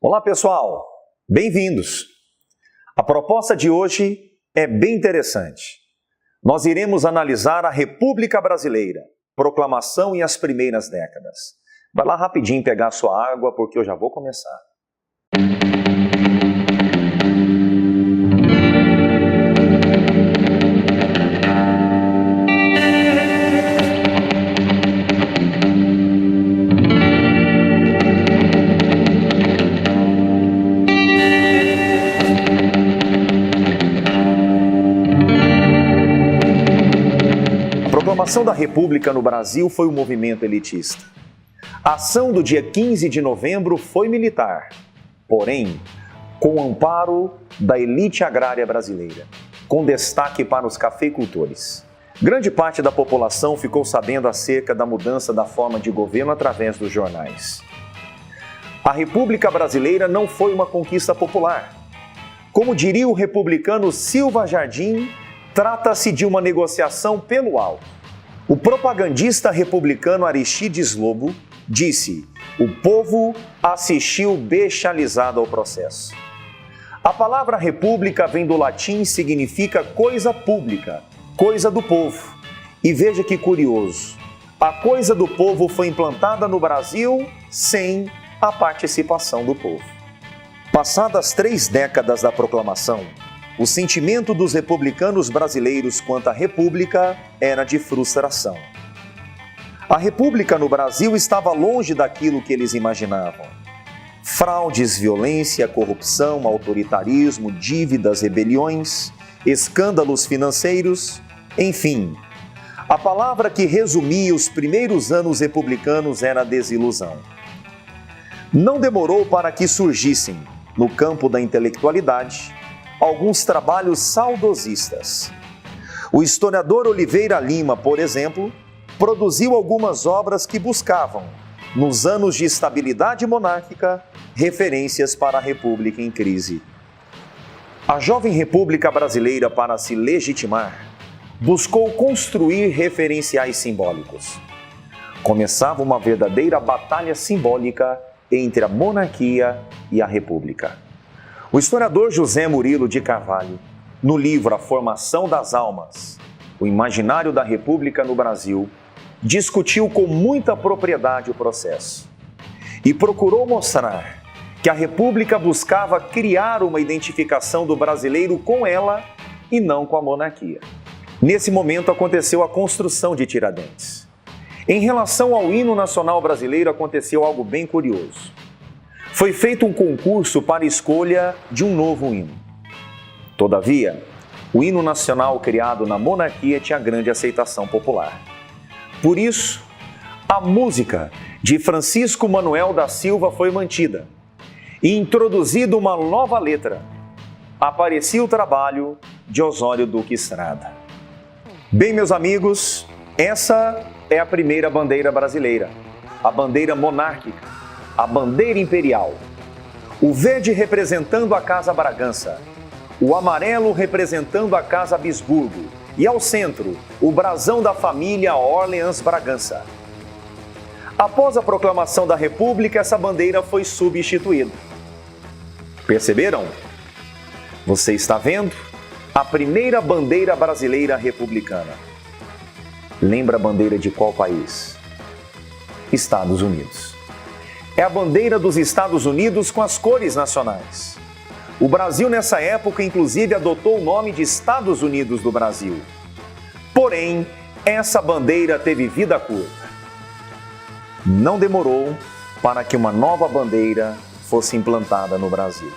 Olá pessoal, bem-vindos! A proposta de hoje é bem interessante. Nós iremos analisar a República Brasileira, proclamação e as primeiras décadas. Vai lá rapidinho pegar sua água porque eu já vou começar. A proclamação da República no Brasil foi um movimento elitista. A ação do dia 15 de novembro foi militar, porém, com o amparo da elite agrária brasileira, com destaque para os cafeicultores. Grande parte da população ficou sabendo acerca da mudança da forma de governo através dos jornais. A República Brasileira não foi uma conquista popular. Como diria o republicano Silva Jardim, trata-se de uma negociação pelo alto. O propagandista republicano Aristides Lobo disse: o povo assistiu bestializado ao processo. A palavra república vem do latim e significa coisa pública, coisa do povo. E veja que curioso, a coisa do povo foi implantada no Brasil sem a participação do povo. Passadas 3 décadas da proclamação, o sentimento dos republicanos brasileiros quanto à República era de frustração. A República no Brasil estava longe daquilo que eles imaginavam. Fraudes, violência, corrupção, autoritarismo, dívidas, rebeliões, escândalos financeiros, enfim. A palavra que resumia os primeiros anos republicanos era desilusão. Não demorou para que surgissem, no campo da intelectualidade, alguns trabalhos saudosistas. O historiador Oliveira Lima, por exemplo, produziu algumas obras que buscavam, nos anos de estabilidade monárquica, referências para a República em crise. A jovem República Brasileira, para se legitimar, buscou construir referenciais simbólicos. Começava uma verdadeira batalha simbólica entre a monarquia e a República. O historiador José Murilo de Carvalho, no livro A Formação das Almas, o imaginário da República no Brasil, discutiu com muita propriedade o processo e procurou mostrar que a República buscava criar uma identificação do brasileiro com ela e não com a monarquia. Nesse momento aconteceu a construção de Tiradentes. Em relação ao hino nacional brasileiro aconteceu algo bem curioso. Foi feito um concurso para a escolha de um novo hino. Todavia, o hino nacional criado na monarquia tinha grande aceitação popular. Por isso, a música de Francisco Manuel da Silva foi mantida e introduzida uma nova letra. Aparecia o trabalho de Osório Duque Estrada. Bem, meus amigos, essa é a primeira bandeira brasileira, a bandeira monárquica, a bandeira imperial. O verde representando a Casa Bragança, o amarelo representando a Casa Habsburgo e ao centro, o brasão da família Orleans Bragança. Após a proclamação da República, essa bandeira foi substituída. Perceberam? Você está vendo? A primeira bandeira brasileira republicana. Lembra a bandeira de qual país? Estados Unidos. É a bandeira dos Estados Unidos com as cores nacionais. O Brasil, nessa época, inclusive, adotou o nome de Estados Unidos do Brasil. Porém, essa bandeira teve vida curta. Não demorou para que uma nova bandeira fosse implantada no Brasil.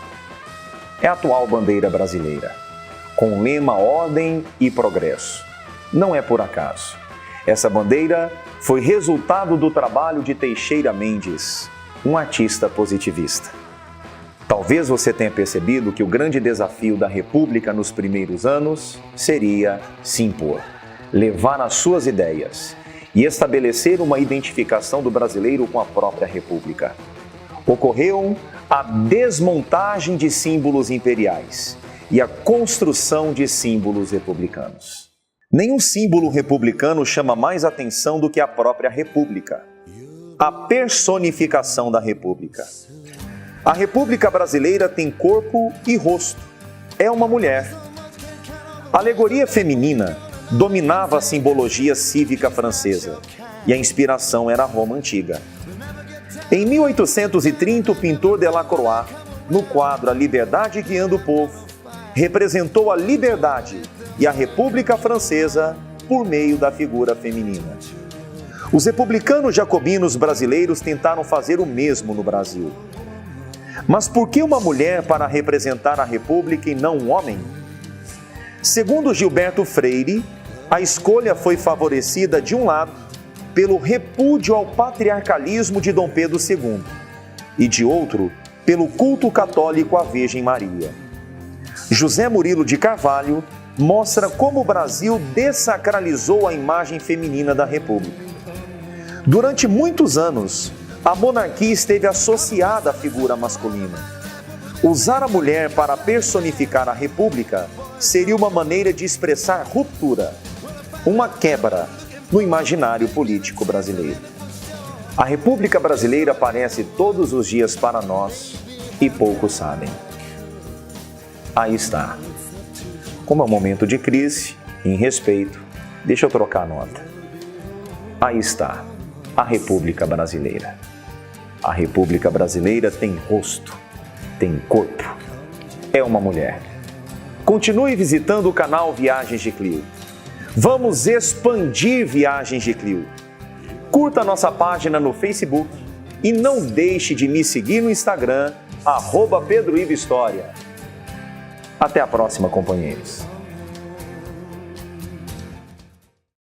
É a atual bandeira brasileira, com o lema Ordem e Progresso. Não é por acaso. Essa bandeira foi resultado do trabalho de Teixeira Mendes, um artista positivista. Talvez você tenha percebido que o grande desafio da República nos primeiros anos seria se impor, levar as suas ideias e estabelecer uma identificação do brasileiro com a própria República. Ocorreu a desmontagem de símbolos imperiais e a construção de símbolos republicanos. Nenhum símbolo republicano chama mais atenção do que a própria República, a personificação da República. A República Brasileira tem corpo e rosto. É uma mulher. A alegoria feminina dominava a simbologia cívica francesa e a inspiração era a Roma antiga. Em 1830, o pintor Delacroix, no quadro A Liberdade Guiando o Povo, representou a liberdade e a República Francesa por meio da figura feminina. Os republicanos jacobinos brasileiros tentaram fazer o mesmo no Brasil. Mas por que uma mulher para representar a República e não um homem? Segundo Gilberto Freire, a escolha foi favorecida, de um lado, pelo repúdio ao patriarcalismo de Dom Pedro II e, de outro, pelo culto católico à Virgem Maria. José Murilo de Carvalho mostra como o Brasil dessacralizou a imagem feminina da República. Durante muitos anos, a monarquia esteve associada à figura masculina. Usar a mulher para personificar a República seria uma maneira de expressar ruptura, uma quebra no imaginário político brasileiro. A República Brasileira aparece todos os dias para nós e poucos sabem. Aí está. Como é um momento de crise, em respeito, deixa eu trocar a nota. Aí está a República Brasileira. A República Brasileira tem rosto, tem corpo. É uma mulher. Continue visitando o canal Viagens de Clio. Vamos expandir Viagens de Clio. Curta a nossa página no Facebook e não deixe de me seguir no Instagram, @PedroIvoHistória. Até a próxima, companheiros.